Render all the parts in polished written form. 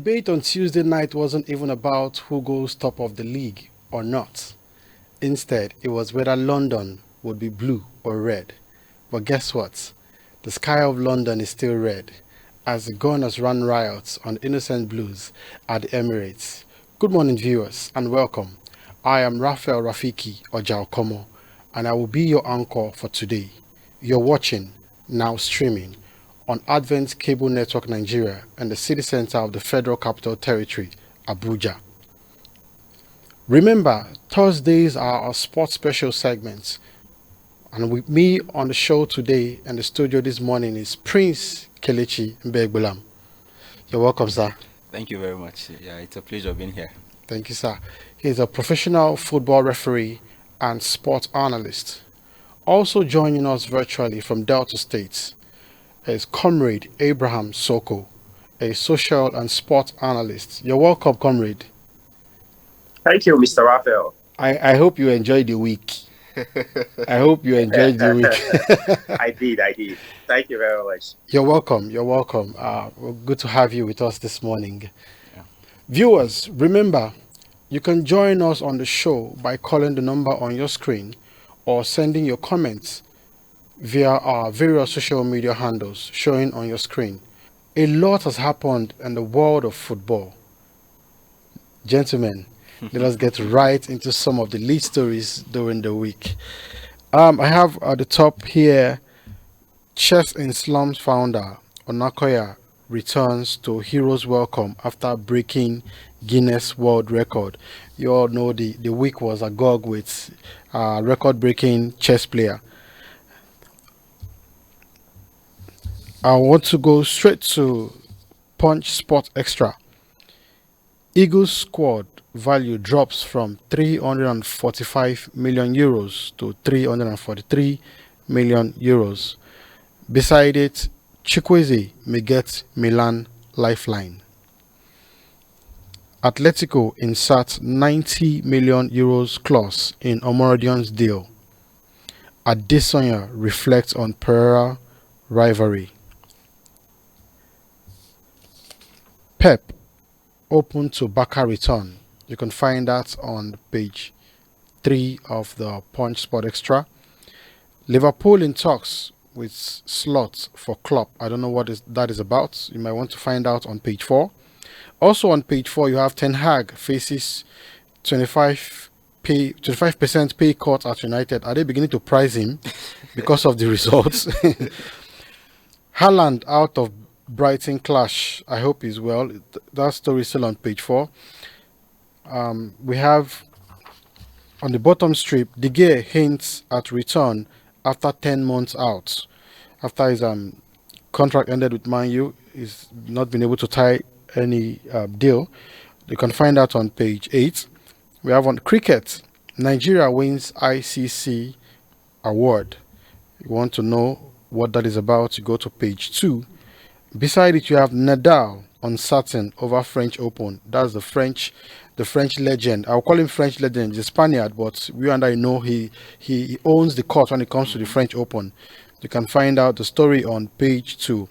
debate on Tuesday night wasn't even about who goes top of the league or not. Instead, it was whether London would be blue or red. But guess what? The sky of London is still red, as the Gunners run riots on innocent blues at the Emirates. Good morning, viewers, and welcome. I am Raphael Rafiki Ojaokomo, and I will be your anchor for today. You're watching, now streaming, on Advent Cable Network Nigeria and the city center of the Federal Capital Territory, Abuja. Remember, Thursdays are our sports special segments. And with me on the show today and the studio this morning is Prince Kelechi Mbegbulam. You're welcome, sir. Thank you very much. Yeah, it's a pleasure being here. Thank you, sir. He's a professional football referee and sports analyst. Also joining us virtually from Delta State is Comrade Abraham Soko, a social and sports analyst. You're welcome, Comrade. Thank you, Mr. Raphael. I hope you enjoyed the week. I hope you enjoyed the week. I did. Thank you very much. You're welcome. Good to have you with us this morning. Yeah. Viewers, remember, you can join us on the show by calling the number on your screen or sending your comments via our various social media handles showing on your screen. A lot has happened in the world of football. Gentlemen, let us get right into some of the lead stories during the week. I have at the top here, Chess in Slums founder Onakoya returns to Heroes Welcome after breaking Guinness World Record. You all know the week was agog with record-breaking chess player. I want to go straight to Punch Sport Extra. Eagles squad value drops from 345 million euros to 343 million euros. Beside it, Chukwueze may get Milan lifeline. Atletico insert 90 million euros clause in Omorodian's deal. Adesanya reflects on Pereira rivalry. Pep open to Barca return. You can find that on page 3 of the Punch Sport Extra. Liverpool in talks with slots for Klopp. I don't know what that is about. You might want to find out on page 4. Also on page 4, you have Ten Hag faces 25% pay cut at United. Are they beginning to prize him because of the results? Haaland out of Brighton clash. I hope he's well. That story is still on page 4. We have on the bottom strip, De Gea hints at return after 10 months out. After his contract ended with Man U, he's not been able to tie any deal. You can find that on page 8. We have on cricket, Nigeria wins ICC award. You want to know what that is about, you go to page 2. Beside it, you have Nadal uncertain over French Open. That's the French legend. I'll call him French legend. He's a Spaniard, but we and I know he owns the court when it comes to the French Open. You can find out the story on page 2.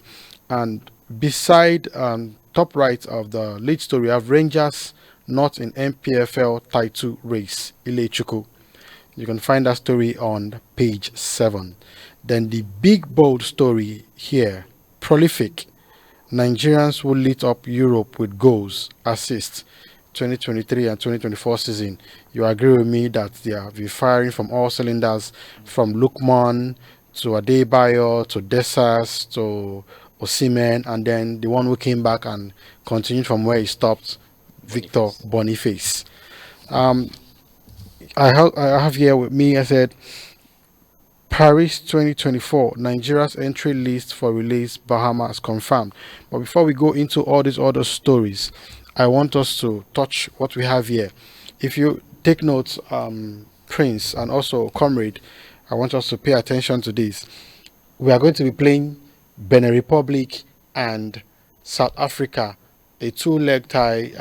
And beside top right of the lead story, you have Rangers not in MPFL title race. Ilechukwu. You can find that story on page 7. Then the big bold story here, prolific. Nigerians who lit up Europe with goals, assists, 2023 and 2024 season. You agree with me that they are firing from all cylinders, from Lukman to Adebayo to Desas to Osimhen, and then the one who came back and continued from where he stopped, Victor Boniface. I have here with me, I said, Paris 2024, Nigeria's entry list for release, Bahamas confirmed. But before we go into all these other stories, I want us to touch what we have here. If you take notes, Prince and also Comrade, I want us to pay attention to this. We are going to be playing Benin Republic and South Africa, a 2-leg tie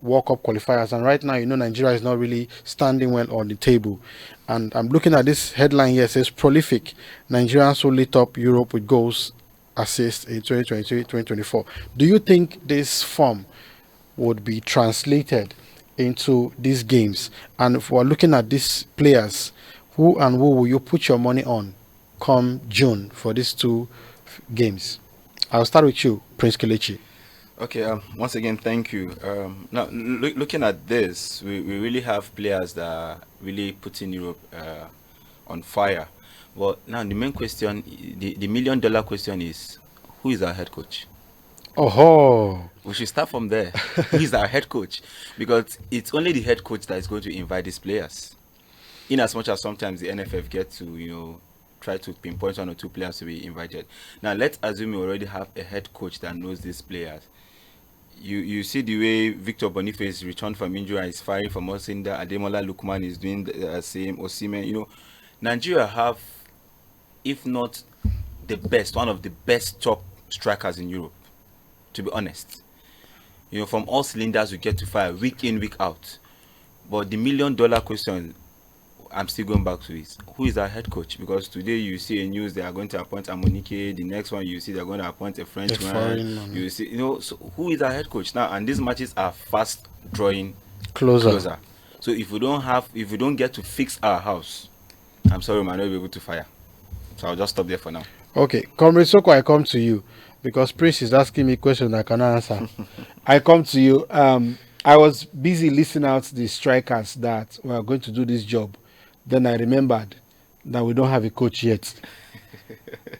World Cup qualifiers. And right now, Nigeria is not really standing well on the table. And I'm looking at this headline here. It says, prolific. Nigerians who lit up Europe with goals, assists in 2023-2024. Do you think this form would be translated into these games. And if we're looking at these players, who and who will you put your money on come June for these two games? I'll start with you, Prince Kelechi. Okay, once again, thank you. Now, looking at this, we really have players that are really putting Europe on fire. But now the main question, the million-dollar question is, who is our head coach? Oh, we should start from there. Who is our head coach? Because it's only the head coach that is going to invite these players. In as much as sometimes the NFF get to, try to pinpoint 1 or 2 players to be invited. Now, let's assume we already have a head coach that knows these players. You see the way Victor Boniface returned from injury and is firing for Mosinda. Ademola Lookman is doing the same. Osimhen, Nigeria have, if not the best, one of the best top strikers in Europe, to be honest. From all cylinders we get to fire week in, week out. But the million-dollar question I'm still going back to is, who is our head coach? Because today you see a news they are going to appoint Amonike. The next one you see they're going to appoint a Frenchman. You see, so who is our head coach now? And these matches are fast drawing closer. So if we don't get to fix our house, I'm sorry, we might not be able to fire. So I'll just stop there for now. Okay, Comrade Soko, I come to you because Prince is asking me questions I cannot answer. I come to you. I was busy listing out the strikers that were going to do this job. Then I remembered that we don't have a coach yet.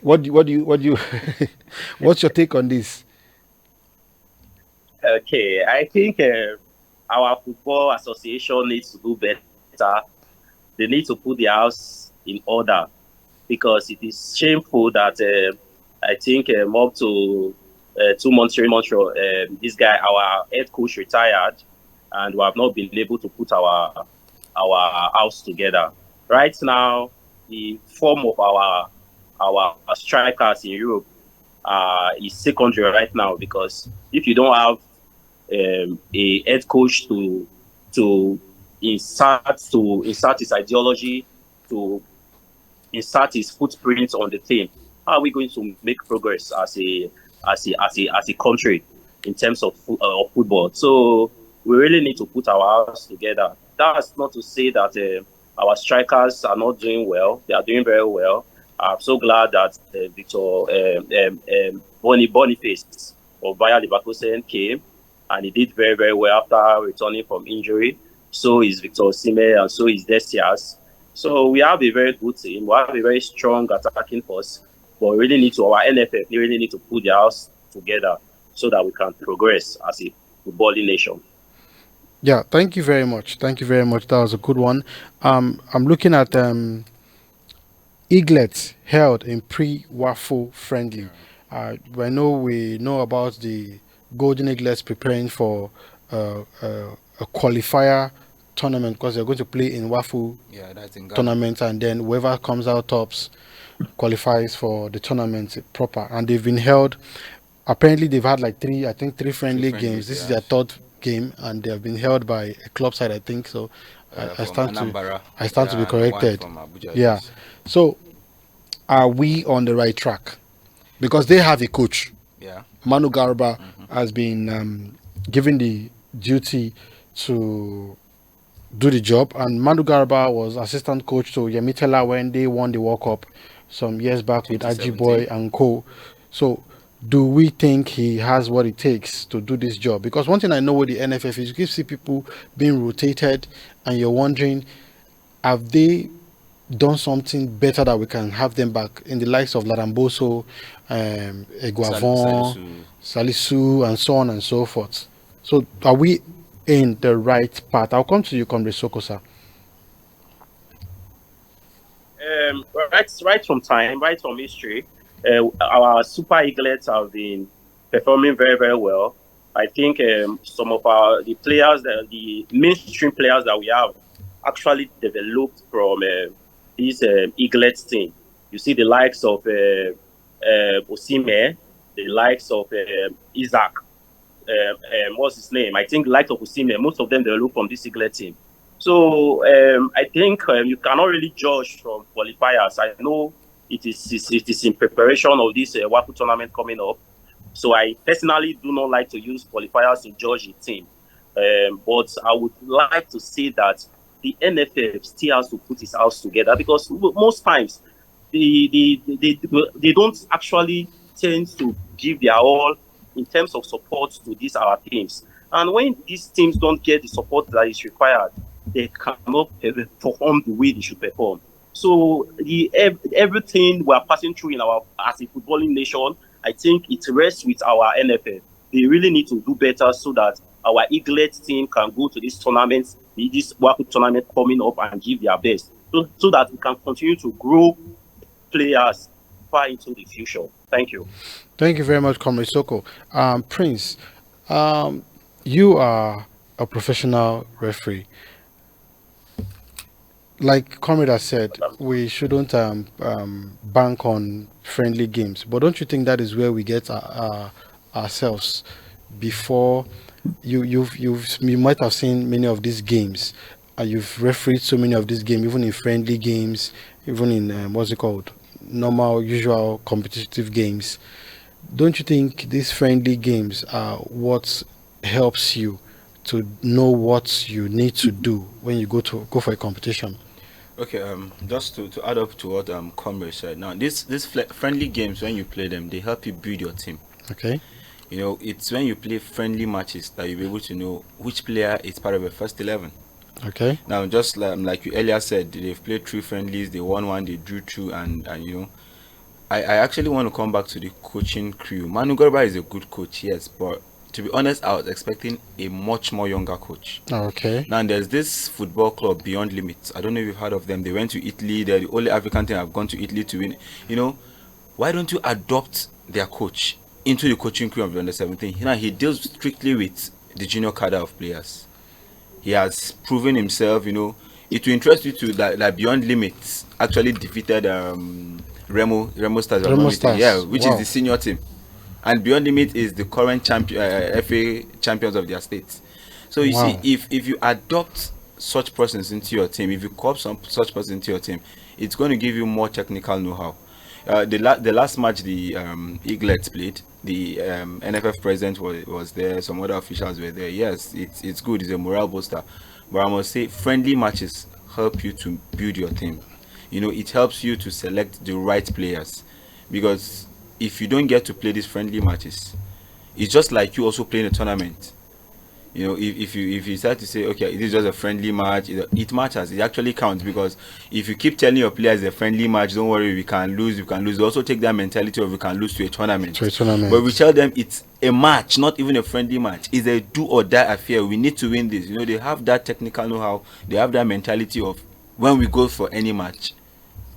What do you what's your take on this? Okay, I think our football association needs to do better. They need to put the house in order, because it is shameful that I think up to 2 months, 3 months, this guy, our head coach, retired, and we have not been able to put our house together. Right now, the form of our strikers in Europe is secondary right now, because if you don't have a head coach to insert his ideology, to insert his footprint on the team, how are we going to make progress as a country in terms of football? So we really need to put our house together. That's not to say that our strikers are not doing well. They are doing very well. I'm so glad that Victor Boniface of Bayer Leverkusen came, and he did very, very well after returning from injury. So is Victor Osimhen, and so is Desias. So we have a very good team. We have a very strong attacking force. But we really need to, our NFF, we really need to put the house together so that we can progress as a footballing nation. Yeah, thank you very much. Thank you very much. That was a good one. I'm looking at Eaglets held in pre-WAFO friendly. I know we know about the Golden Eaglets preparing for a qualifier tournament, because they're going to play in WAFO tournament, and then whoever comes out tops qualifies for the tournament proper. And they've been held. Apparently, they've had like three friendly games. This is their 3rd game, and they have been held by a club side, I think. So I stand to be corrected. Yeah. So are we on the right track? Because they have a coach. Yeah. Manu Garba has been given the duty to do the job, and Manu Garba was assistant coach to Yemitela when they won the World Cup some years back with Ajiboy and co. So do we think he has what it takes to do this job? Because one thing I know with the NFF is you see people being rotated, and you're wondering, have they done something better that we can have them back, in the likes of Laramboso, Eguavon, Salisu, and so on and so forth? So are we in the right path? I'll come to you, Comrade Soko, sir. Right from history, our Super Eaglets have been performing very, very well. I think some of the players, the mainstream players that we have, actually developed from this Eaglets team. You see the likes of Osimhen, the likes of Isaac. What's his name? I think likes of Osimhen, most of them developed from this Eaglet team. So I think you cannot really judge from qualifiers. I know it is in preparation of this WAFO tournament coming up. So I personally do not like to use qualifiers to judge a team. But I would like to say that the NFF still has to put his house together, because most times they don't actually tend to give their all in terms of support to these our teams. And when these teams don't get the support that is required, they cannot perform the way they should perform. So everything we are passing through in our as a footballing nation, I think it rests with our NFF. They really need to do better so that our Eaglet team can go to this tournament, this World Cup tournament coming up, and give their best, so that we can continue to grow players far into the future. Thank you. Thank you very much, Comrade Soko. Prince, you are a professional referee. Like Comrade has said, we shouldn't bank on friendly games. But don't you think that is where we get ourselves before you might have seen many of these games. You've refereed so many of these games, even in friendly games, even in what's it called, normal, usual competitive games. Don't you think these friendly games are what helps you to know what you need to do when you go for a competition? Okay, just to add up to what Comrade said. Now, this friendly games, when you play them, they help you build your team. Okay. You know, it's when you play friendly matches that you'll be able to know which player is part of the first 11. Okay. Now, just like you earlier said, they've played 3 friendlies, they won one, they drew 2, and you know, I actually want to come back to the coaching crew. Manu Garba is a good coach, yes, but to be honest, I was expecting a much more younger coach. Okay. Now, there's this football club, Beyond Limits. I don't know if you've heard of them. They went to Italy. They're the only African team I've gone to Italy to win. You know, why don't you adopt their coach into the coaching crew of the under-17? You know, he deals strictly with the junior cadre of players. He has proven himself, you know. It will interest you to that Beyond Limits actually defeated Remo Stars. Remo Stars. Yeah, which Wow. is the senior team. And Beyond Limit is the current FA champions of their states. So you Wow. see, if you adopt such persons into your team, if you co-opt such persons into your team, it's going to give you more technical know-how. The last match the Eaglets played, the NFF president was there, some other officials were there. Yes, it's good, it's a morale booster. But I must say, friendly matches help you to build your team. You know, it helps you to select the right players, because if you don't get to play these friendly matches, it's just like you also playing a tournament. You know, if you start to say, okay, it is just a friendly match, it matters. It actually counts, because if you keep telling your players it's a friendly match, don't worry, we can lose. They also take that mentality of we can lose to a tournament. But we tell them it's a match, not even a friendly match. It's a do or die affair. We need to win this. You know, they have that technical know-how. They have that mentality of when we go for any match,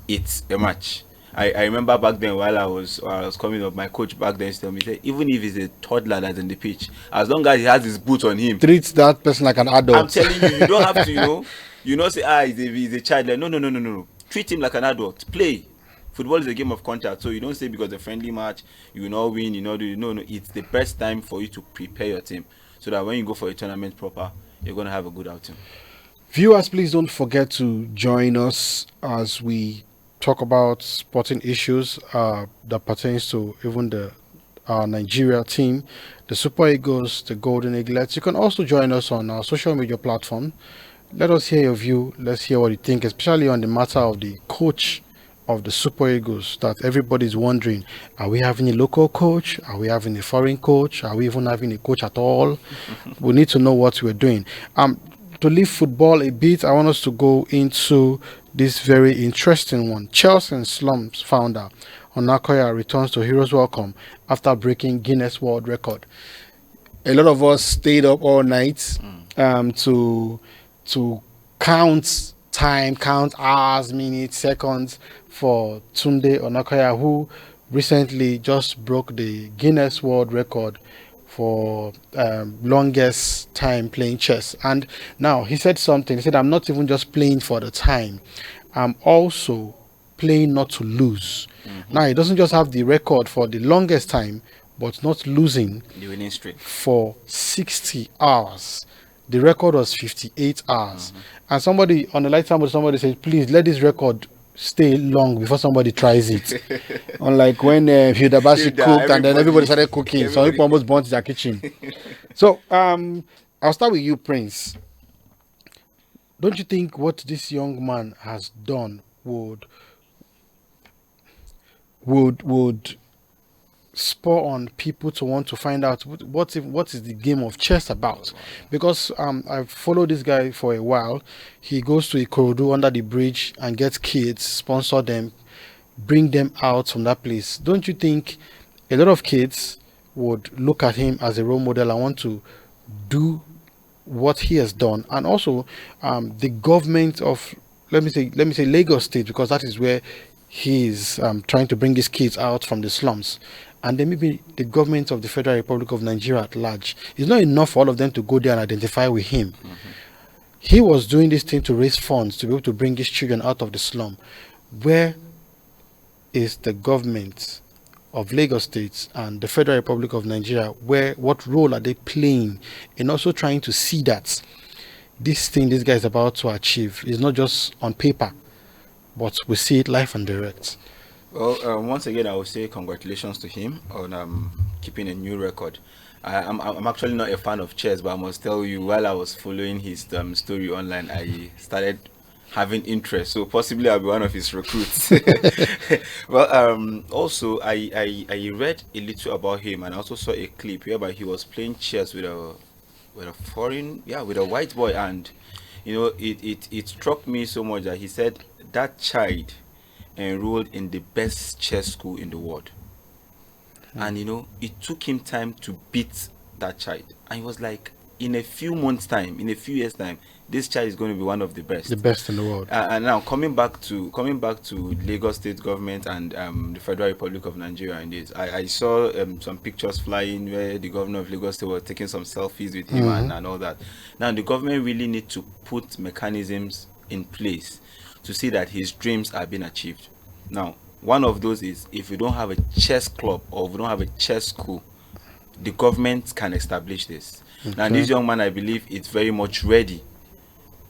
it's a match. I remember back then, while I was coming up, my coach back then told me, say, even if he's a toddler that's in the pitch, as long as he has his boots on him, Treat that person like an adult. I'm telling you, you don't have to, say, he's a child. Like, no. Treat him like an adult. Play. Football is a game of contact, so you don't say because a friendly match, you will not win, no. It's the best time for you to prepare your team, so that when you go for a tournament proper, you're going to have a good outing. Viewers, please don't forget to join us as we talk about sporting issues that pertains to even the Nigeria team, the Super Eagles, the Golden Eaglets. You can also join us on our social media platform. Let us hear your view. Let's hear what you think, especially on the matter of the coach of the Super Eagles, that everybody's wondering, are we having a local coach? Are we having a foreign coach? Are we even having a coach at all? We need to know what we're doing. To leave football a bit, I want us to go into this very interesting one. Chelsea Slums founder Onakoya returns to Heroes Welcome after breaking Guinness World Record. A lot of us stayed up all night to count time, count hours, minutes, seconds for Tunde Onakoya, who recently just broke the Guinness World Record for longest time playing chess. And now he said something. He said, I'm not even just playing for the time, I'm also playing not to lose. Now he doesn't just have the record for the longest time, but not losing The winning streak for 60 hours. The record was 58 hours. And somebody on the light time, somebody said, please let this record stay long before somebody tries it. Unlike when Hilda Bashi cooked and then everybody started cooking. Some people almost burnt their kitchen. So I I'll start with you, Prince. Don't you think what this young man has done would spur on people to want to find out what is the game of chess about? Because I've followed this guy for a while. He goes to Ikorodu under the bridge and gets kids, sponsor them, bring them out from that place. Don't you think a lot of kids would look at him as a role model and want to do what he has done? And also the government of, let me say Lagos State, because that is where he is trying to bring his kids out from the slums, and then maybe the government of the Federal Republic of Nigeria at large. It's not enough for all of them to go there and identify with him. He was doing this thing to raise funds to be able to bring his children out of the slum. Where is the government of Lagos State and the Federal Republic of Nigeria? What role are they playing in also trying to see that this thing this guy is about to achieve is not just on paper, but we see it live and direct? Well, once again, I would say congratulations to him on keeping a new record. I'm actually not a fan of chess, but I must tell you, while I was following his story online, I started having interest. So possibly I'll be one of his recruits. Well, also I read a little about him, and I also saw a clip whereby he was playing chess with a white boy, and it struck me so much that he said that child enrolled in the best chess school in the world. And it took him time to beat that child, and he was like, in a few months time, in a few years time, this child is going to be one of the best in the world. And now coming back to Lagos State government and the Federal Republic of Nigeria. Indeed, I saw some pictures flying where the governor of Lagos State was taking some selfies with him and all that. Now the government really need to put mechanisms in place to see that his dreams are being achieved. Now, one of those is, if we don't have a chess club or we don't have a chess school, the government can establish this. Okay. Now, this young man, I believe, is very much ready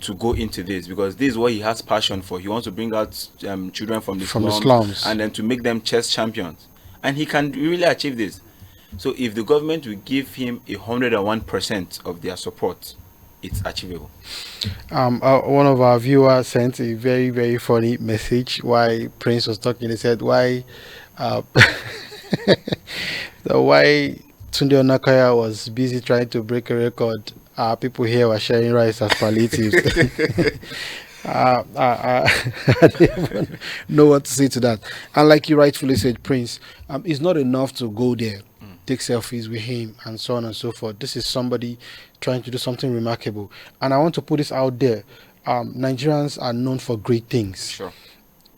to go into this, because this is what he has passion for. He wants to bring out children from the slums and then to make them chess champions, and he can really achieve this. So if the government will give him 101% of their support, it's achievable. One of our viewers sent a very, very funny message while Prince was talking. He said, why why Tunde Onakaya was busy trying to break a record, people here were sharing rice as palliatives. I don't even know what to say to that. And like you rightfully said, Prince, it's not enough to go there, take selfies with him, and so on and so forth. This is somebody trying to do something remarkable. And I want to put this out there. Nigerians are known for great things. Sure.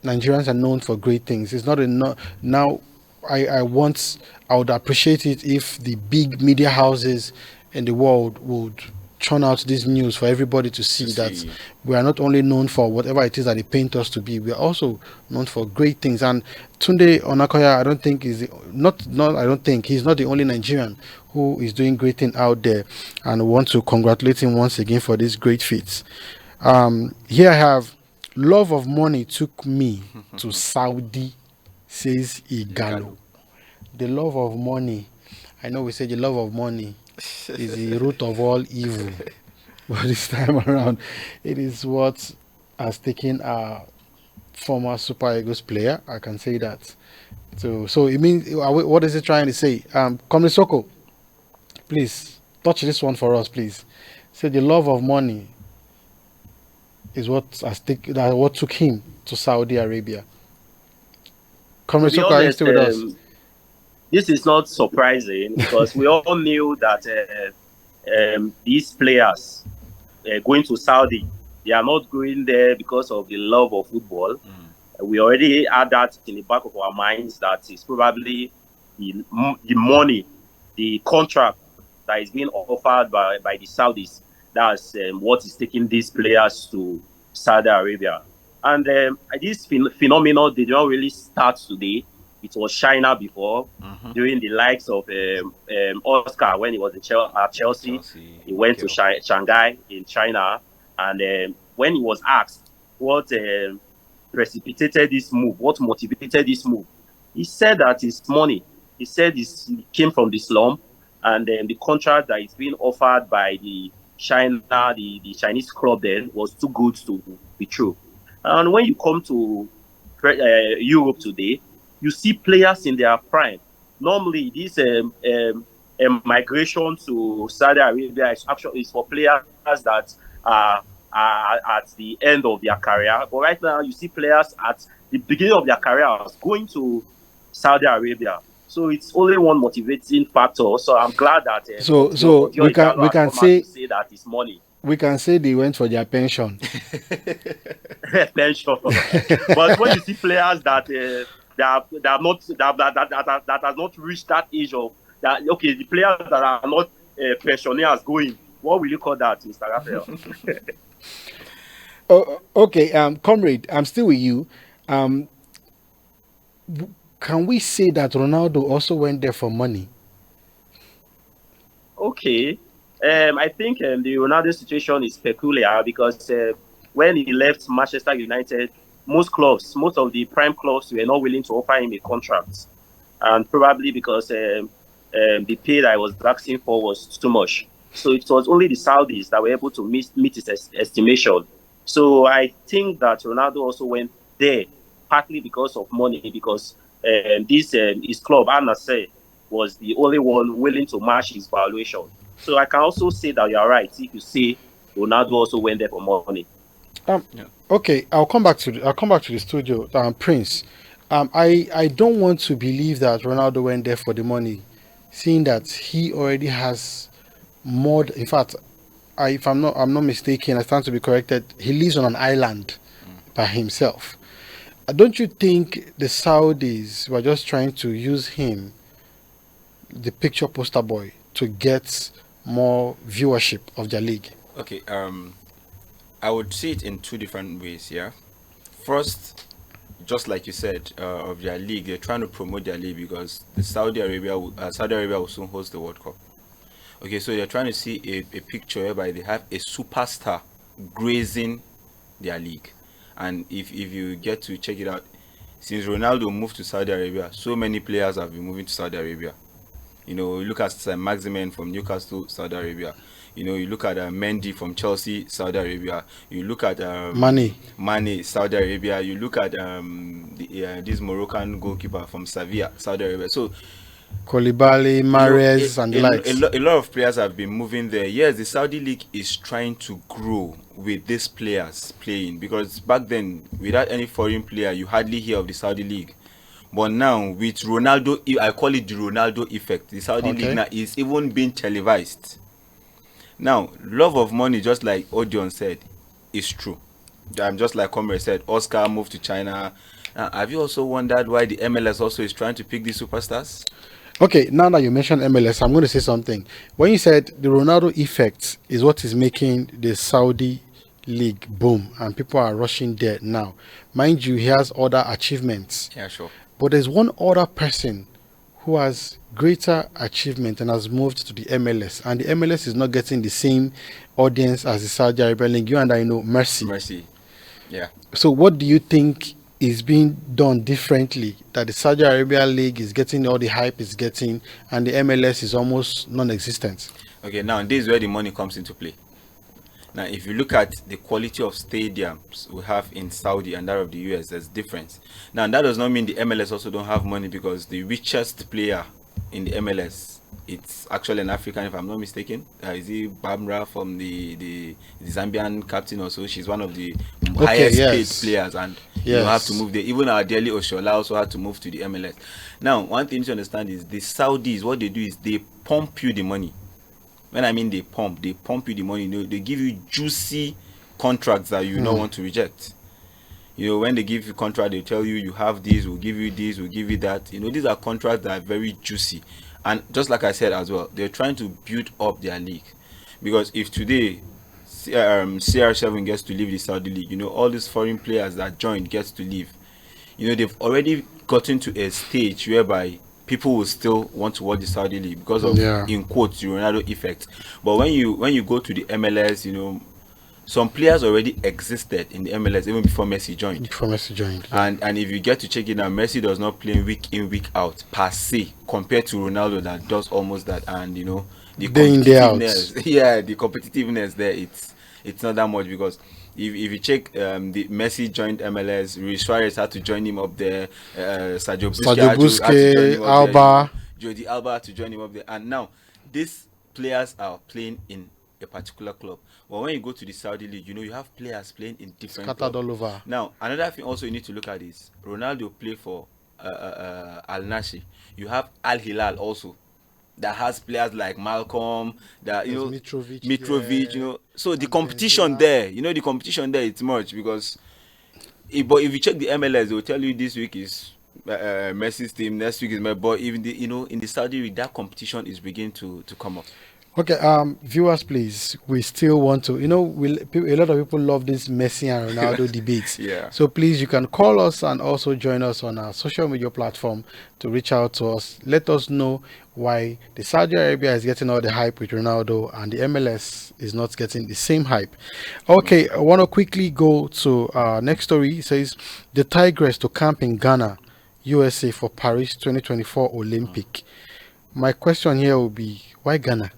Nigerians are known for great things. It's not enough. Now, I would appreciate it if the big media houses in the world would churn out this news for everybody to see that we are not only known for whatever it is that they paint us to be, we are also known for great things. And Tunde Onakoya, he's not the only Nigerian who is doing great things out there, and I want to congratulate him once again for these great feats. Here I have, love of money took me to Saudi, says Igalo. The love of money, I know we say the love of money is the root of all evil, but this time around, it is what has taken our former Super Eagles player. I can say that. So it means, what is it trying to say? Comrade Soko, please touch this one for us, please. Say the love of money is what took him to Saudi Arabia. Comrade Soko, are you still with us? This is not surprising, because we all knew that these players going to Saudi, they are not going there because of the love of football. We already had that in the back of our minds, that it's probably the money, the contract that is being offered by the Saudis. That's what is taking these players to Saudi Arabia. And this phenomenon did not really start today. It was China before, during the likes of Oscar when he was at Chelsea. He went to Shanghai in China, and when he was asked what precipitated this move, what motivated this move, he said that it's money. He said it came from the slum, and the contract that is being offered by the China, the Chinese club then was too good to be true. And when you come to Europe today, you see players in their prime. Normally, this migration to Saudi Arabia is for players that are at the end of their career. But right now, you see players at the beginning of their careers going to Saudi Arabia. So it's only one motivating factor. So I'm glad that So Odion Igalo we has can come out say to say that it's money. they went for their pension. Pension. But when you see players that are not that has not reached that age of that, okay, the players that are not pensioners going, what will you call that, Mr. Raphael? Oh, okay, comrade, I'm still with you. Um, can we say that Ronaldo also went there for money? Okay. I think the Ronaldo situation is peculiar because when he left Manchester United, most of the prime clubs were not willing to offer him a contract, and probably because the pay that I was asking for was too much. So it was only the Saudis that were able to meet his estimation. So I think that Ronaldo also went there partly because of money, because this his club, Al Nassr, was the only one willing to match his valuation. So I can also say that you're right if you say Ronaldo also went there for money. Yeah. Okay, I'll come back to the studio, Prince. I don't want to believe that Ronaldo went there for the money, seeing that he already has more. In fact, if I'm not mistaken, I stand to be corrected. He lives on an island by himself. Don't you think the Saudis were just trying to use him, the picture poster boy, to get more viewership of their league? Okay, I would see it in two different ways. Yeah, first, just like you said, of their league, they're trying to promote their league because the Saudi Arabia will soon host the World Cup. Okay, so they're trying to see a picture whereby they have a superstar grazing their league. And if you get to check it out, since Ronaldo moved to Saudi Arabia, so many players have been moving to Saudi Arabia. You know, look at Maximin from Newcastle, Saudi Arabia. You know, you look at Mendy from Chelsea, Saudi Arabia. You look at Mane, Saudi Arabia. You look at this Moroccan goalkeeper from Sevilla, Saudi Arabia. So Koulibaly, Mahrez, and the likes. A lot of players have been moving there. Yes, the Saudi league is trying to grow with these players playing, because back then, without any foreign player, you hardly hear of the Saudi league. But now, with Ronaldo, I call it the Ronaldo effect. The Saudi league now is even being televised. Now, love of money, just like Odion said, is true. Just like Comrade said, Oscar moved to China. Have you also wondered why the MLS also is trying to pick these superstars? Okay, now that you mentioned MLS, I'm going to say something. When you said the Ronaldo effect is what is making the Saudi league boom and people are rushing there now, mind you, he has other achievements. Yeah, sure. But there's one other person who has greater achievement and has moved to the MLS, and the MLS is not getting the same audience as the Saudi Arabian league. You and I know Mercy. Yeah. So what do you think is being done differently that the Saudi Arabia league is getting all the hype it's getting and the MLS is almost non-existent? Okay, now this is where the money comes into play. Now, if you look at the quality of stadiums we have in Saudi and that of the US, there's difference. Now, that does not mean the MLS also don't have money, because the richest player in the MLS, it's actually an African, if I'm not mistaken. Is it Bamra from the Zambian captain also? She's one of the highest paid players, and you have to move there. Even our Dele Oshola also had to move to the MLS. Now, one thing to understand is the Saudis, what they do is they pump you the money. When I mean they pump you the money. You know, they give you juicy contracts that you don't want to reject. You know, when they give you contract, they tell you you have this, we'll give you this, we'll give you that. You know, these are contracts that are very juicy. And just like I said as well, they're trying to build up their league. Because if today CR7 gets to leave the Saudi league, you know, all these foreign players that joined gets to leave. You know, they've already gotten to a stage whereby people will still want to watch the Saudi league because of, in quotes, the Ronaldo effect. But when you go to the MLS, you know, some players already existed in the MLS even before Messi joined. And if you get to check it out, Messi does not play week in, week out per se, compared to Ronaldo that does almost that. And you know, the Day in, day out. competitiveness, yeah, the competitiveness there, it's not that much because if you check the Messi joined MLS, Luis Suarez had to join him up there, Sergio Busquets Sergio had to join Busquets, him up there, Alba. Jordi Alba had to join him up there, and now these players are playing in a particular club. But when you go to the Saudi league, you have players playing in different Scattered clubs. all over. Now, another thing also you need to look at is Ronaldo play for Al Nassr. You have Al Hilal also that has players like Malcolm, that There's Mitrovic. Mitrovic, So the and competition Benzema. there, the competition there, it's much because. But if you check the MLS, they will tell you this week is Messi's team, next week is my. But even in the Saudi league, that competition is beginning to come up. Okay, viewers, please. We still want to, a lot of people love this Messi and Ronaldo debates. Yeah. So please, you can call us and also join us on our social media platform to reach out to us. Let us know why the Saudi Arabia is getting all the hype with Ronaldo and the MLS is not getting the same hype. Okay, I want to quickly go to next story. It says the Tigress to camp in Ghana, USA for Paris 2024 Olympic. My question here will be, why Ghana?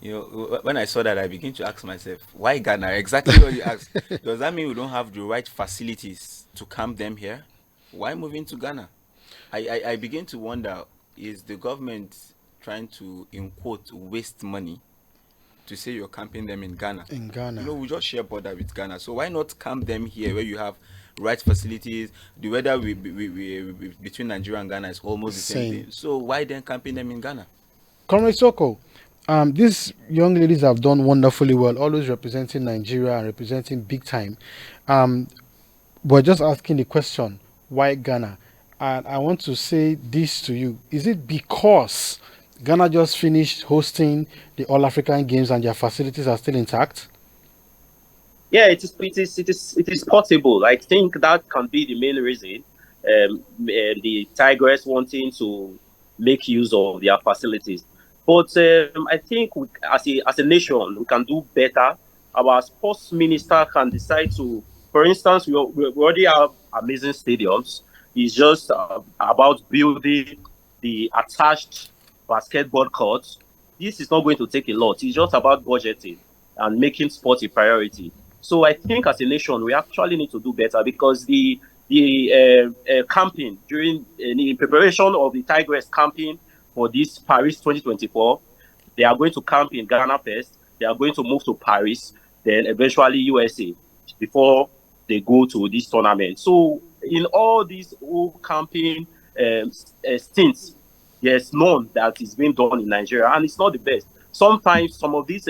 When I saw that, I began to ask myself, why Ghana? Exactly what you asked. Does that mean we don't have the right facilities to camp them here? Why moving to Ghana? I begin to wonder, is the government trying to, in quote, waste money to say you're camping them in Ghana? In Ghana. We just share border with Ghana. So why not camp them here where you have right facilities? The weather between Nigeria and Ghana is almost the same thing. So why then camping them in Ghana? Comrade Soko, these young ladies have done wonderfully well, always representing Nigeria and representing big time. We're just asking the question, why Ghana? And I want to say this to you. Is it because Ghana just finished hosting the All African Games and their facilities are still intact? Yeah, it is possible. I think that can be the main reason. The Tigers wanting to make use of their facilities. But I think as a nation, we can do better. Our sports minister can decide to, for instance, we already have amazing stadiums. It's just about building the attached basketball courts. This is not going to take a lot. It's just about budgeting and making sports a priority. So I think as a nation, we actually need to do better because the camping in preparation of the Tigress camping for this Paris 2024, they are going to camp in Ghana first. They are going to move to Paris, then eventually USA before they go to this tournament. So in all these old camping stints, there's none that is being done in Nigeria, and it's not the best. Sometimes some of these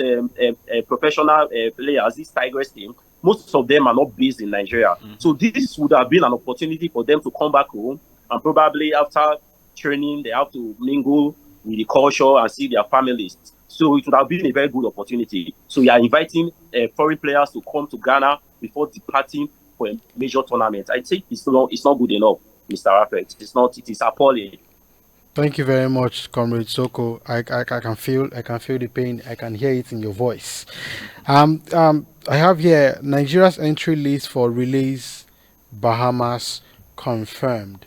professional players, this Tigers team, most of them are not based in Nigeria. Mm-hmm. So this would have been an opportunity for them to come back home, and probably after training, they have to mingle with the culture and see their families. So it would have been a very good opportunity. So we are inviting foreign players to come to Ghana before departing for a major tournament. I think it's not good enough, Mr. Rapet. It is appalling. Thank you very much, Comrade Soko. I can feel the pain. I can hear it in your voice. I have here Nigeria's entry list for relays Bahamas confirmed.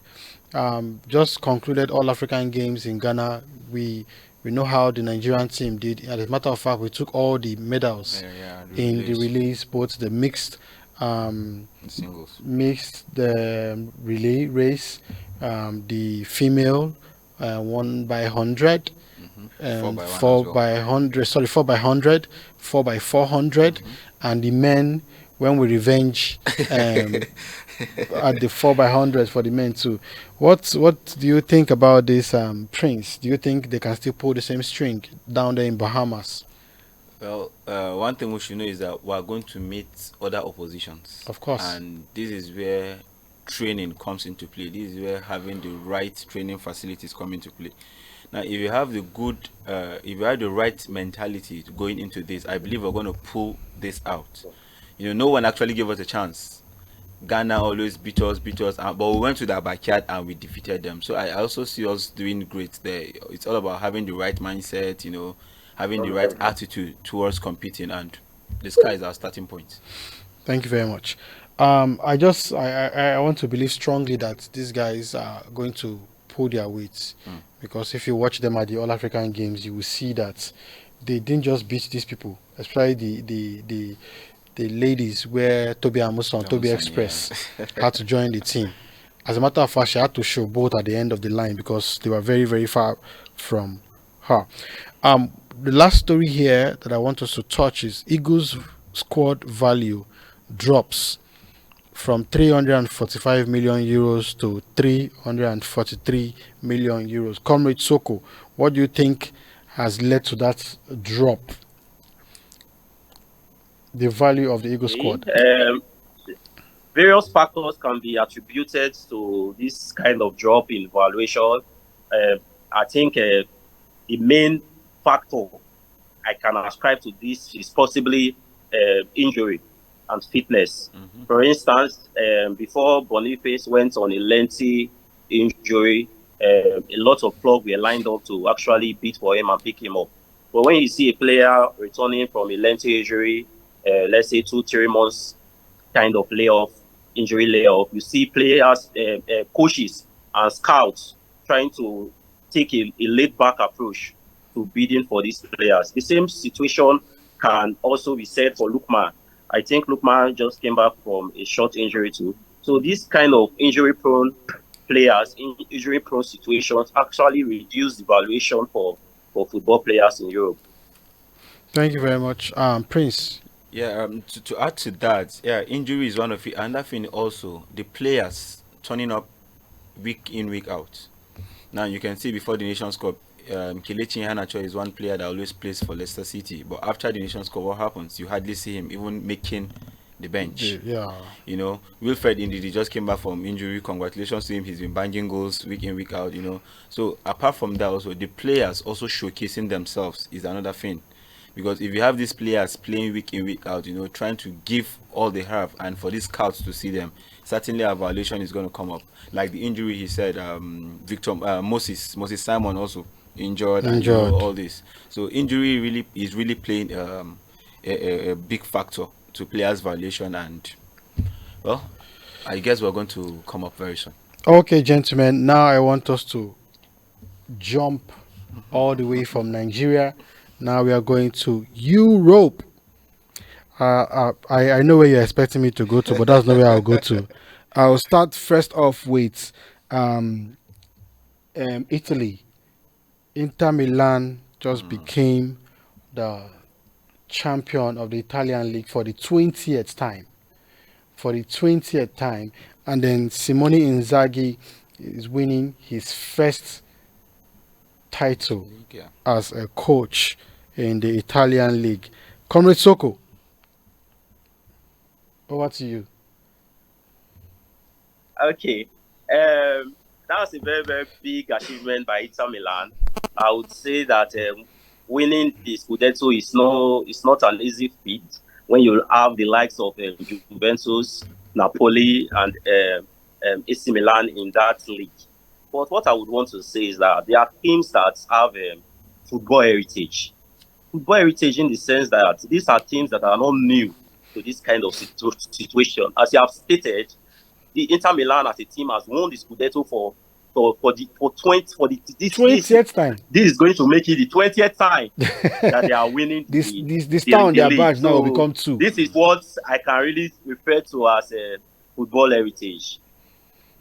Just concluded All African Games in Ghana. We know how the Nigerian team did. As a matter of fact, we took all the medals in the relays, both the mixed singles, the relay race, the female 1 by 100, 4 by 100, 4 by 100, 4 by 400, and the men when we revenge at the 4 by 100 for the men too. What do you think about this, Prince? Do you think they can still pull the same string down there in Bahamas? Well, one thing we should know is that we are going to meet other oppositions. Of course. And this is where training comes into play. This is where having the right training facilities come into play. Now, if you have if you have the right mentality going into this, I believe we're going to pull this out. No one actually gave us a chance. Ghana always beat us, but we went to their backyard and we defeated them. So I also see us doing great there. It's all about having the right mindset, having the right attitude towards competing, and the sky is our starting point. Thank you very much. I want to believe strongly that these guys are going to pull their weight. Because if you watch them at the All African Games, you will see that they didn't just beat these people, especially the ladies where Toby Amusan and Toby Express had to join the team. As a matter of fact, she had to show both at the end of the line because they were very, very far from her. The last story here that I want us to touch is Eagles squad value drops from 345 million euros to 343 million euros. Comrade Soko, what do you think has led to that drop? The value of the Eagle squad. Various factors can be attributed to this kind of drop in valuation. I think the main factor I can ascribe to this is possibly injury and fitness. For instance, before Boniface went on a lengthy injury, a lot of clubs were lined up to actually bid for him and pick him up. But when you see a player returning from a lengthy injury, let's say 2-3 months kind of injury layoff, you see players, coaches and scouts trying to take a laid-back approach to bidding for these players. The same situation can also be said for Lookman. I think Lookman just came back from a short injury too. So this kind of injury-prone players in injury-prone situations actually reduce the valuation for football players in Europe. Thank you very much. Prince. Yeah, to add to that, yeah, injury is one of it. Another thing also, the players turning up week in, week out. Now you can see before the Nations Cup, Kelechi Iheanacho is one player that always plays for Leicester City. But after the Nations Cup, what happens? You hardly see him even making the bench. Yeah. You know, Wilfred Ndidi just came back from injury. Congratulations to him. He's been banging goals week in, week out, you know. So apart from that also, the players also showcasing themselves is another thing. Because if you have these players playing week in, week out, you know, trying to give all they have, and for these scouts to see them, certainly a valuation is going to come up. Like the injury, he said, Moses Simon also injured. And, you know, all this. So injury really is really playing a big factor to players' valuation, and well, I guess we're going to come up very soon. Okay, gentlemen, now I want us to jump all the way from Nigeria. Now we are going to Europe. I know where you're expecting me to go to, but that's not where I'll go to. I'll start first off with Italy. Inter Milan just became the champion of the Italian league for the 20th time. And then Simone Inzaghi is winning his first title as a coach in the Italian league. Comrade Soko, over to you. Okay. That was a very, very big achievement by Inter Milan. I would say that winning the Scudetto is not an easy feat when you have the likes of Juventus, Napoli, and AC Milan in that league. But what I would want to say is that there are teams that have football heritage. Football heritage in the sense that these are teams that are not new to this kind of situation. As you have stated, the Inter Milan as a team has won the Scudetto for this 20th time. This is going to make it the 20th time that they are winning. this town on their badge now will become 2. This is what I can really refer to as a football heritage.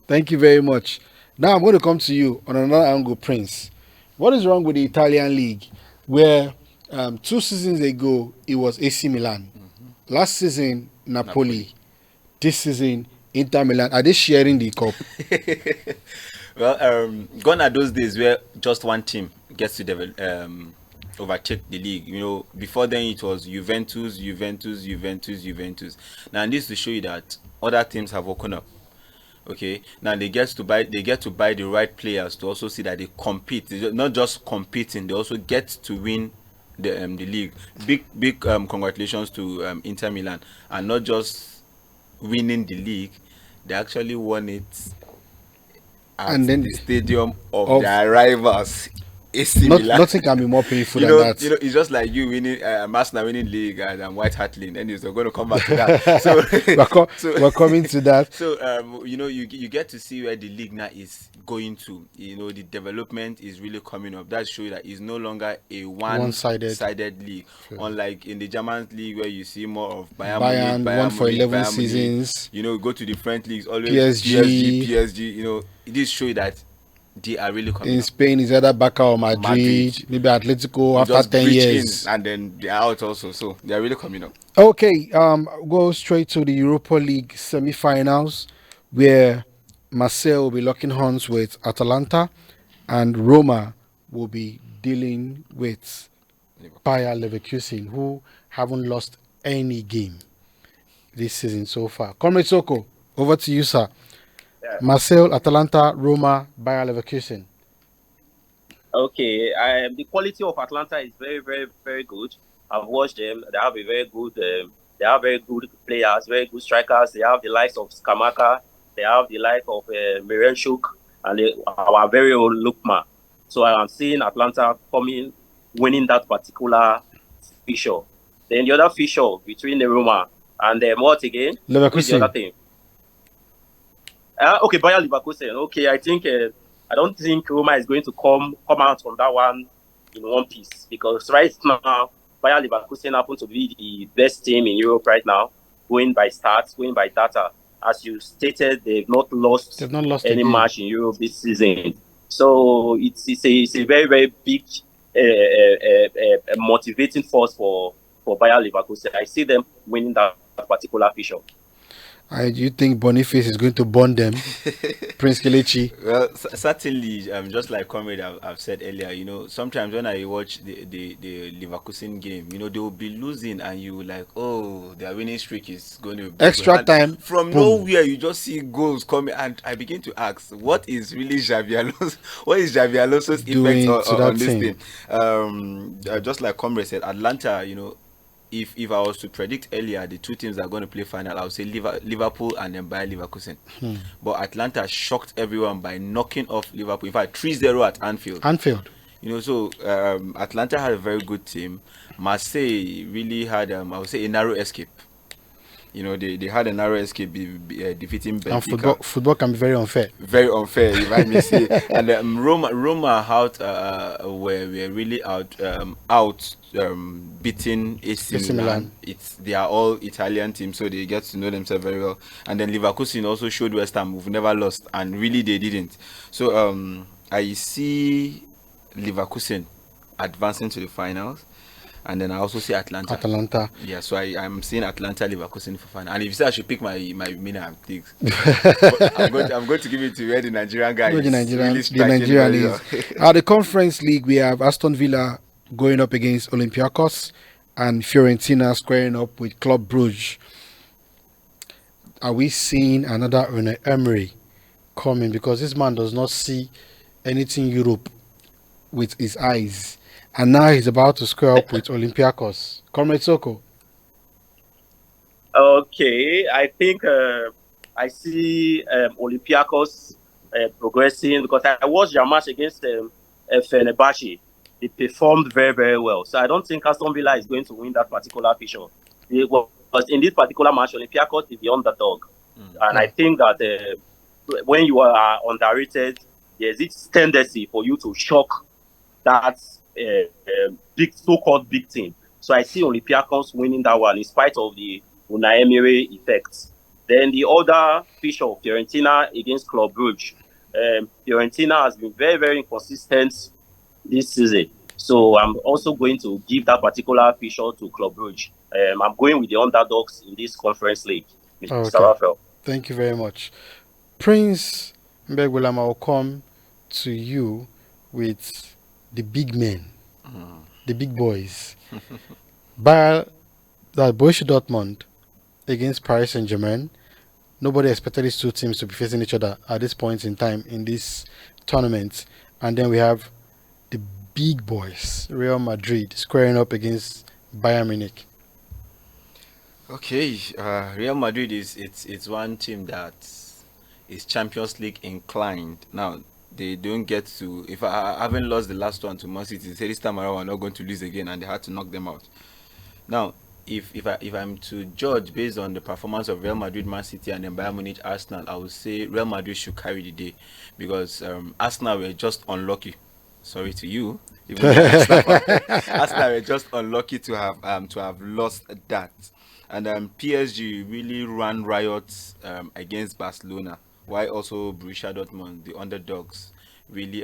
Thank you very much. Now I'm going to come to you on another angle, Prince. What is wrong with the Italian league where 2 seasons ago it was AC Milan, last season Napoli, this season Inter Milan? Are they sharing the cup? Well, gone are those days where just one team gets to overtake the league. You know, before then it was Juventus. Now this to show you that other teams have woken up. Okay, now they get to buy the right players to also see that they compete. They're not just competing, they also get to win the league. Big congratulations to Inter Milan, and not just winning the league, they actually won it at the stadium of their rivals. AC Milan. Nothing can be more painful you than know, that. it's just like you winning Arsenal winning league and White Hart Lane, and you're going to come back to that. So, We're coming to that. So, you get to see where the league now is going to. The development is really coming up. That shows that it's no longer a one-sided league. Sure. Unlike in the German league where you see more of Bayern won for 11 seasons. Go to different leagues, always PSG. This shows that they are really coming in Spain. Is either Barca or Madrid. Maybe Atletico after 10 years, and then they're out also. So they are really coming up. Okay, go straight to the Europa League semi-finals, where Marseille will be locking horns with Atalanta, and Roma will be dealing with Bayer Leverkusen, who haven't lost any game this season so far. Comrade Soko, over to you, sir. Yeah. Marseille, Atalanta, Roma, Bayer Leverkusen. Okay, the quality of Atalanta is very, very, very good. I've watched them. They have a very good. They have very good players, very good strikers. They have the likes of Skamaka. They have the like of Mirenchuk and our very own Lukman. So I am seeing Atlanta winning that particular fixture. Then the other fixture between the Roma and what again? Leverkusen. The other thing. Okay, Bayer Leverkusen. Okay, I think I don't think Roma is going to come out from that one in one piece, because right now Bayer Leverkusen happen to be the best team in Europe right now, going by stats, going by data. As you stated, they've not lost any match in Europe this season. So it's a very, very big motivating force for Bayer Leverkusen. I see them winning that particular fixture. Do you think Boniface is going to bond them, Prince Kelechi? Well, certainly, just like Comrade I've said earlier, sometimes when I watch the Leverkusen game, they will be losing and you like, oh, their winning streak is going to be extra time. From nowhere, you just see goals coming, and I begin to ask, what is really Xabi Alonso's effect on this thing? Just like Comrade said, Atlanta, if I was to predict earlier the two teams that are going to play final, I would say Liverpool and then Bayer Leverkusen. But Atlanta shocked everyone by knocking off Liverpool. In fact, 3-0 at Anfield. So Atlanta had a very good team. Marseille really had, I would say, a narrow escape. They had a narrow escape defeating Benfica. And football can be very unfair. Very unfair, if I may say. And Roma were really out beating AC Milan. They are all Italian teams, so they get to know themselves very well. And then Leverkusen also showed West Ham we've never lost, and really they didn't. So I see Leverkusen advancing to the finals. And then I also see Atlanta. Yeah, so I'm seeing Atlanta, Leverkusen for final. And if you say I should pick my winner, I'm going to give it to where the Nigerian guy is. The Nigerian is. At the Conference League, we have Aston Villa going up against Olympiacos and Fiorentina squaring up with Club Brugge. Are we seeing another Unai Emery coming? Because this man does not see anything Europe with his eyes. And now he's about to square up with Olympiacos. Comrade Soko. Okay, I think I see Olympiacos progressing, because I watched their match against Fenerbahce. They performed very, very well. So I don't think Aston Villa is going to win that particular fixture. But in this particular match, Olympiacos is the underdog. And I think that when you are underrated, there's this tendency for you to shock that big so-called big team. So I see Olympiacos winning that one in spite of the Unai Emery effect. Then the other fixture, Fiorentina against Club Brugge. Fiorentina has been very, very inconsistent this season. So I'm also going to give that particular fixture to Club Brugge. I'm going with the underdogs in this Conference League, Mr. Raphael. Thank you very much. Prince Mbegulama will come to you with the big men, the big boys. Borussia Dortmund against Paris Saint-Germain. Nobody expected these two teams to be facing each other at this point in time in this tournament. And then we have the big boys, Real Madrid, squaring up against Bayern Munich. Okay, Real Madrid it's one team that is Champions League inclined. Now, they don't get to. If I haven't lost the last one to Man City, they say this time around we're not going to lose again, and they had to knock them out. Now, if I'm to judge based on the performance of Real Madrid, Man City, and then Bayern Munich, Arsenal, I would say Real Madrid should carry the day because Arsenal were just unlucky. Sorry to you, even though Arsenal were just unlucky to have lost that, and PSG really ran riots against Barcelona, while also Borussia Dortmund, the underdogs, really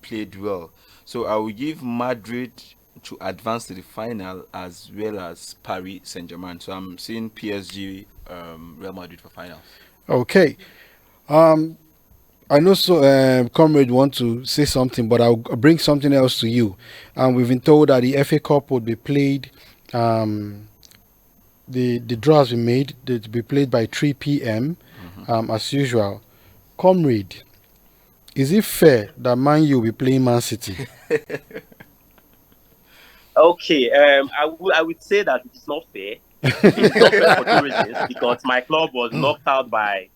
played well. So I will give Madrid to advance to the final as well as Paris Saint-Germain. So I'm seeing PSG, Real Madrid for finals. Okay. I know Comrade want to say something, but I'll bring something else to you. We've been told that the FA Cup would be played. The draw has been made. To be played by 3 p.m. As usual. Comrade, is it fair that Man U will be playing Man City? Okay, I would say that it is not fair. It's not fair for 2 reasons. Because my club was knocked out by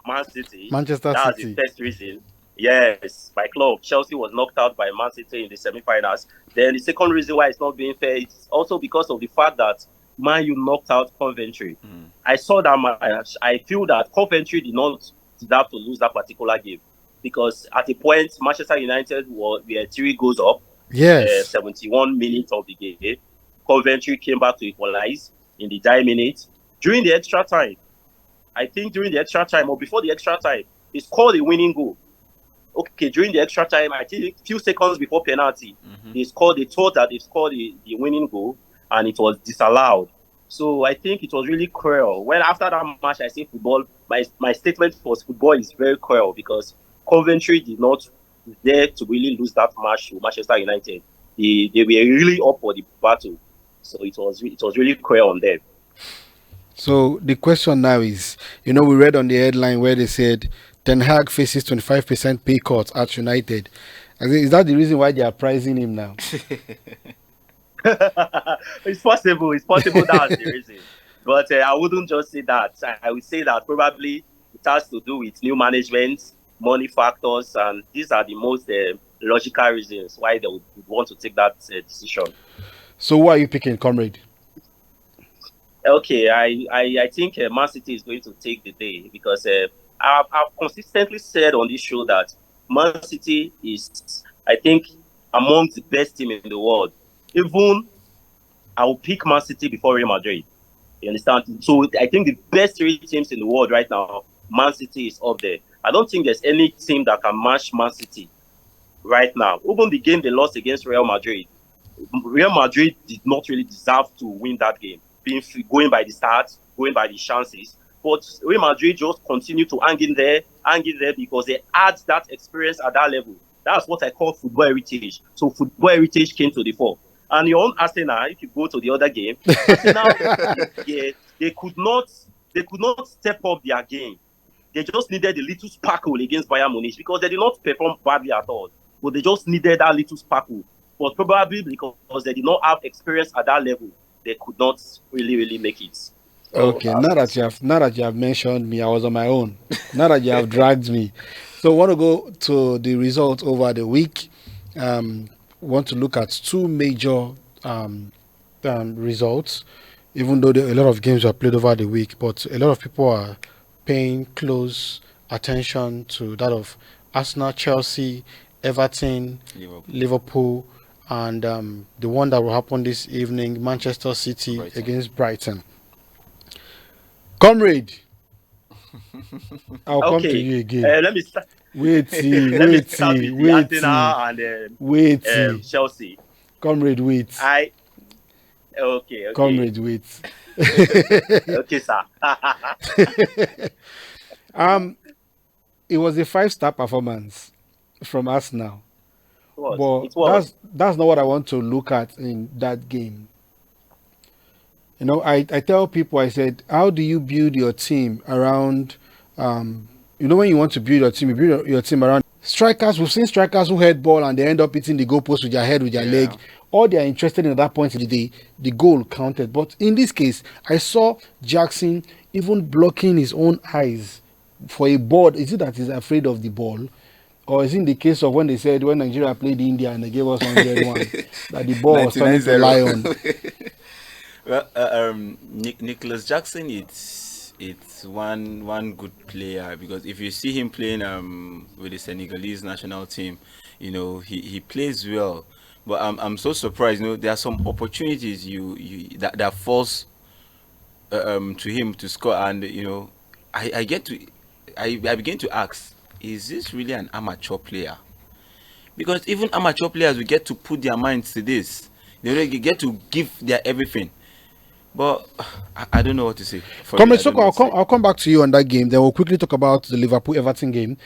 Man City. Manchester That's City. the first reason. Yes, my club, Chelsea, was knocked out by Man City in the semi-finals. Then the second reason why it's not being fair is also because of the fact that Man U knocked out Coventry. I saw that match. I feel that Coventry did not deserve to lose that particular game because at a point, Manchester United were 3 goals up. Yes. 71 minutes of the game. Coventry came back to equalize in the dying minutes. During the extra time, I think during the extra time or before the extra time, they scored a winning goal. Okay, during the extra time, I think a few seconds before penalty, they thought that they scored the winning goal and it was disallowed. So I think it was really cruel. When after that match, I say football, my statement was football is very cruel because Coventry did not dare to really lose that match to Manchester United. They were really up for the battle. So it was really cruel on them. So the question now is, we read on the headline where they said Ten Hag faces 25% pay cut at United. Is that the reason why they are pricing him now? It's possible. That's the reason. But I wouldn't just say that. I would say that probably it has to do with new management, money factors, and these are the most logical reasons why they would want to take that decision. So who are you picking, Comrade? Okay, I think Man City is going to take the day because I've consistently said on this show that Man City is, I think, among the best team in the world. Even I will pick Man City before Real Madrid. You understand? So I think the best 3 teams in the world right now, Man City is up there. I don't think there's any team that can match Man City right now. Even the game they lost against Real Madrid did not really deserve to win that game. Going by the stats, going by the chances. But Real Madrid just continue to hang in there because they had that experience at that level. That's what I call football heritage. So football heritage came to the fore. And your own Arsenal, if you go to the other game, Arsenal, they could not step up their game. They just needed a little sparkle against Bayern Munich because they did not perform badly at all. But they just needed that little sparkle. But probably because they did not have experience at that level, they could not really make it. Okay, now that you have mentioned me, I was on my own. Now that you have dragged me, so I want to go to the results over the week. Want to look at 2 major results, even though a lot of games were played over the week, but a lot of people are paying close attention to that of Arsenal, Chelsea, Everton, Liverpool, and the one that will happen this evening, Manchester City against Brighton. Comrade, I'll come to you again. Let me start. Wait. Chelsea. Comrade, wait. Okay. Comrade, wait. Okay, sir. It was a 5-star performance from Arsenal. It was. That's not what I want to look at in that game. I tell people, I said, how do you build your team around, when you want to build your team, you build your team around strikers. We've seen strikers who head ball and they end up hitting the goalpost with their head, with their leg. All they are interested in at that point in the goal counted. But in this case, I saw Jackson even blocking his own eyes for a ball. Is it that he's afraid of the ball? Or is it in the case of when they said when Nigeria played India and they gave us 101 that the ball was turning to 99-0. lion? Well, Nicholas Jackson, it's one good player, because if you see him playing with the Senegalese national team, he plays well. But I'm so surprised. There are some opportunities that falls to him to score, and I get to I begin to ask, is this really an amateur player? Because even amateur players will get to put their minds to this. They really get to give their everything. But I don't know what to say. Comrade Soko, I'll come back to you on that game. Then we'll quickly talk about the Liverpool-Everton game.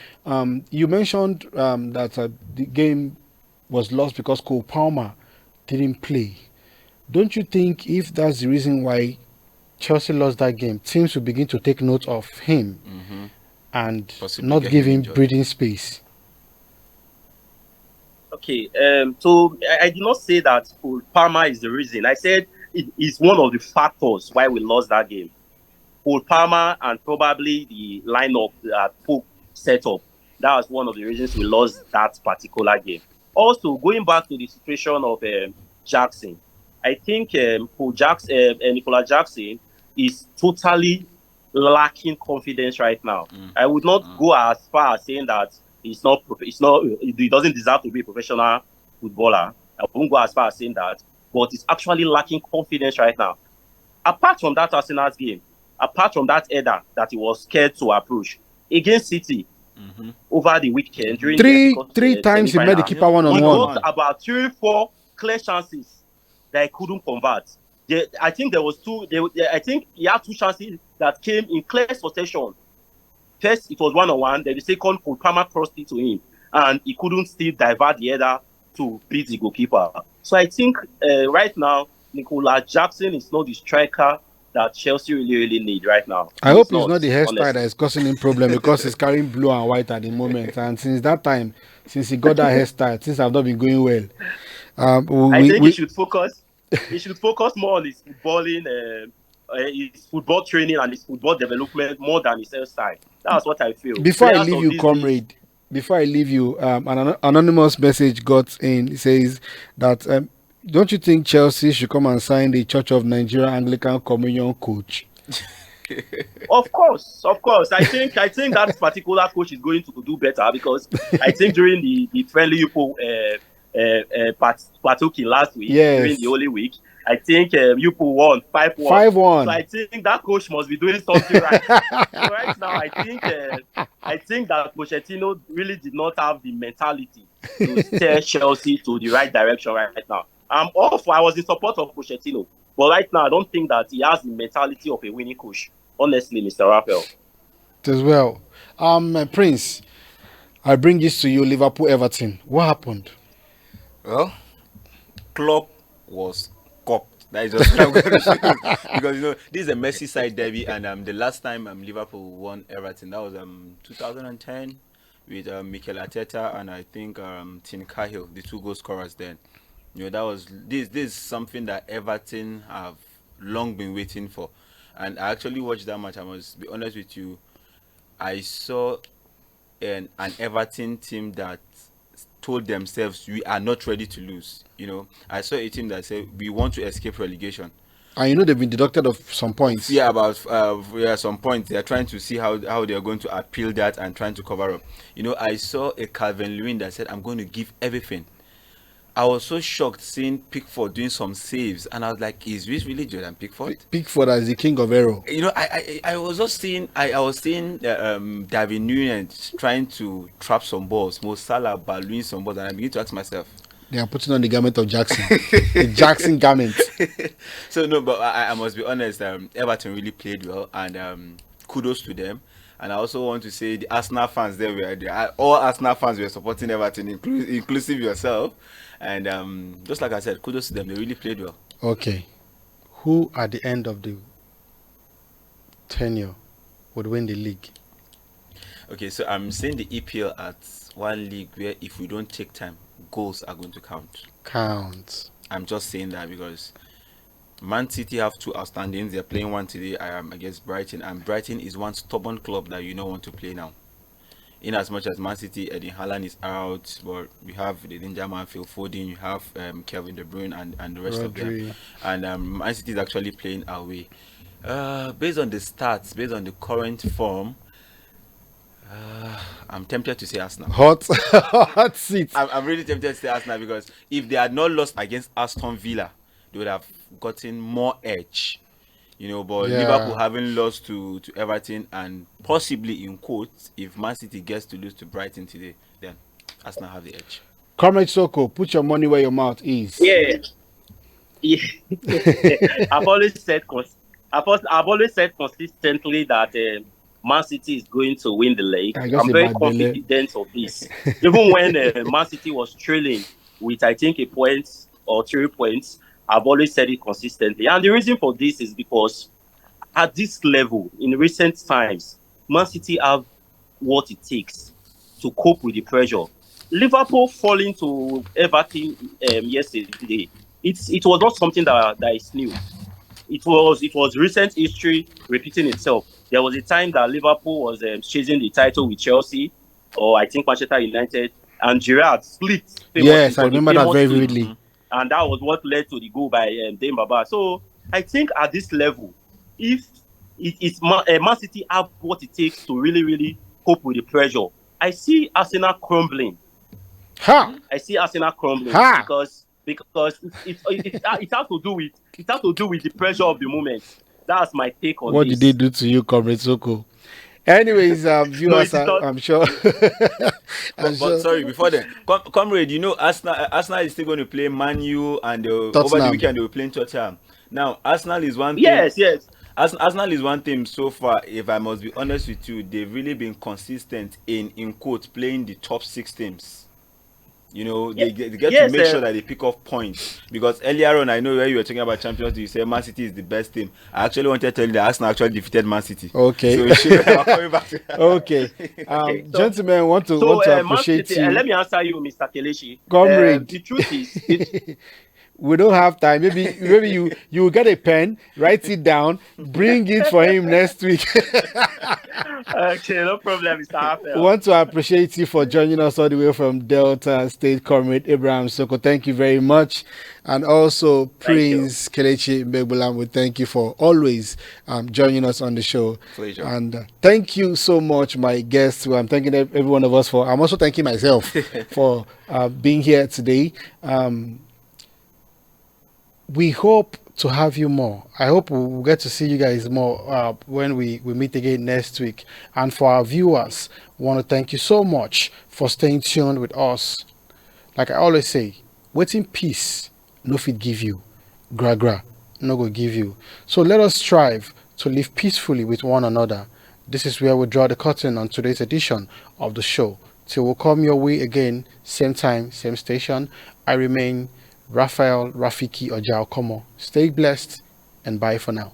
You mentioned that the game was lost because Cole Palmer didn't play. Don't you think if that's the reason why Chelsea lost that game, teams will begin to take note of him and Possibly not get give him injured. breathing space? Okay, so I did not say that Cole Palmer is the reason. I said it is one of the factors why we lost that game. Cole Palmer and probably the lineup that Pope set up. That was one of the reasons we lost that particular game. Also, going back to the situation of Jackson, I think Nicola Jackson is totally lacking confidence right now. I would not go as far as saying that he doesn't deserve to be a professional footballer. I won't go as far as saying that, but he's actually lacking confidence right now. Apart from that Arsenal's game, apart from that header that he was scared to approach against City over the weekend during Three times he met the keeper one on he one. got about 3-4 clear chances that he couldn't convert. I think there was two. I think he had two chances that came in clear succession. First, it was 1-on-1. Then the second, Cole Palmer crossed it to him, and he couldn't still divert the header to beat the goalkeeper. So I think right now, Nicola Jackson is not the striker that Chelsea really need right now. I hope it's not the hairstyle honestly. that is causing him problem, because he's carrying blue and white at the moment. And since that time, since he got that hairstyle, things have not been going well. I think he should focus. He should focus more on his footballing, his football training and his football development more than his hairstyle. That's what I feel. Before I Players leave of you, these comrade, days- before I leave you, an anonymous message got in. It says that don't you think Chelsea should come and sign the Church of Nigeria Anglican Communion coach? Of course. I think that particular coach is going to do better, because I think during the friendly Yupo partaking last week, during the Holy Week, I think Yupo won 5-1. 5-1. So I think that coach must be doing something right. So right now, I think that Pochettino really did not have the mentality to steer Chelsea to the right direction right now. I was in support of Pochettino, but right now I don't think that he has the mentality of a winning coach. Honestly, Mr. Raphael. As well. Prince, I bring this to you, Liverpool-Everton. What happened? Well, Klopp was copped. That is just what I'm going to say. Because this is a Merseyside derby, and the last time Liverpool won Everton, that was 2010 with Mikel Arteta and I think Tim Cahill, the two goal scorers then. That was this is something that Everton have long been waiting for. And I actually watched that match. I must be honest with you, I saw an Everton team that told themselves we are not ready to lose. I saw a team that said we want to escape relegation. And they've been deducted of some points. Yeah, about some points. They are trying to see how they are going to appeal that and trying to cover up. I saw a Calvin Lewin that said, I'm going to give everything. I was so shocked seeing Pickford doing some saves, and I was like, "Is this really Jordan Pickford?" Pickford as the king of error. I was just seeing. I was seeing David Nunes trying to trap some balls, Mo Salah ballooning some balls, and I began to ask myself, "They are putting on the garment of Jackson, the Jackson garment." So no, but I must be honest. Everton really played well, and kudos to them. And I also want to say the Arsenal fans all Arsenal fans were supporting Everton, inclusive yourself. And just like I said, kudos to them. They really played well. Okay. Who at the end of the tenure would win the league? Okay, so I'm saying the EPL at one league where if we don't take time, goals are going to count. I'm just saying that because Man City have two outstandings. They're playing one today against Brighton, and Brighton is one stubborn club that you don't want to play now. In as much as Man City, Eddie Haaland is out, but we have the danger man Phil Foden, you have Kevin De Bruyne and the rest of them. Rodri. And Man City is actually playing away. Based on the stats, based on the current form, I'm tempted to say Arsenal. Hot seat. I'm really tempted to say Arsenal because if they had not lost against Aston Villa, they would have gotten more edge. You know, but Yeah. Liverpool having lost to Everton, and possibly in quotes, if Man City gets to lose to Brighton today, then Arsenal have the edge. Comrade Soko, put your money where your mouth is. Yeah. I've always said consistently that Man City is going to win the league. I'm very confident of this. Even when Man City was trailing with, I think, a point or 3 points, I've always said it consistently. And the reason for this is because at this level, in recent times, Man City have what it takes to cope with the pressure. Liverpool falling to Everton yesterday, it was not something that is new. It was recent history repeating itself. There was a time that Liverpool was chasing the title with Chelsea, or I think Manchester United, and Gerrard split. Yes, I remember that very vividly. And that was what led to the goal by Dame Baba. So I think at this level, if Man City have what it takes to really, really cope with the pressure, I see Arsenal crumbling. I see Arsenal crumbling because it has to do with the pressure of the moment. That's my take on what this. What did they do to you, Comrade Soko? Anyways, viewers, I'm sure. But sorry, before that, Comrade, you know, Arsenal is still going to play Man U, and over the weekend they will play Tottenham. Now, Arsenal is one thing. Yes. Arsenal is one team so far. If I must be honest with you, they've really been consistent in quotes playing the top 6 teams. You know, they get to make sure that they pick up points. Because earlier on, I know where you were talking about Champions League, you said Man City is the best team. I actually wanted to tell you that Arsenal actually defeated Man City. Okay. So coming back to okay. Gentlemen, want to appreciate City, you. Let me answer you, Mr. Kelechi. Comrade. The truth is... we don't have time. Maybe you get a pen, write it down, bring it for him next week. Okay, no problem, Mr. Hafel. We want to appreciate you for joining us all the way from Delta State, Comrade Abraham Soko. Thank you very much. And also Prince Kelechi Mbegbulam, we thank you for always joining us on the show. Pleasure. And thank you so much, my guests, who I'm thanking every one of us for. I'm also thanking myself for being here today. We hope to have you more. I hope we'll get to see you guys more when we meet again next week. And for our viewers, we want to thank you so much for staying tuned with us. Like I always say, waiting peace, no fit give you. Gra, no go give you. So let us strive to live peacefully with one another. This is where we draw the curtain on today's edition of the show. Till we'll come your way again, same time, same station. I remain Raphael Rafiki Ojao Komo. Stay blessed and bye for now.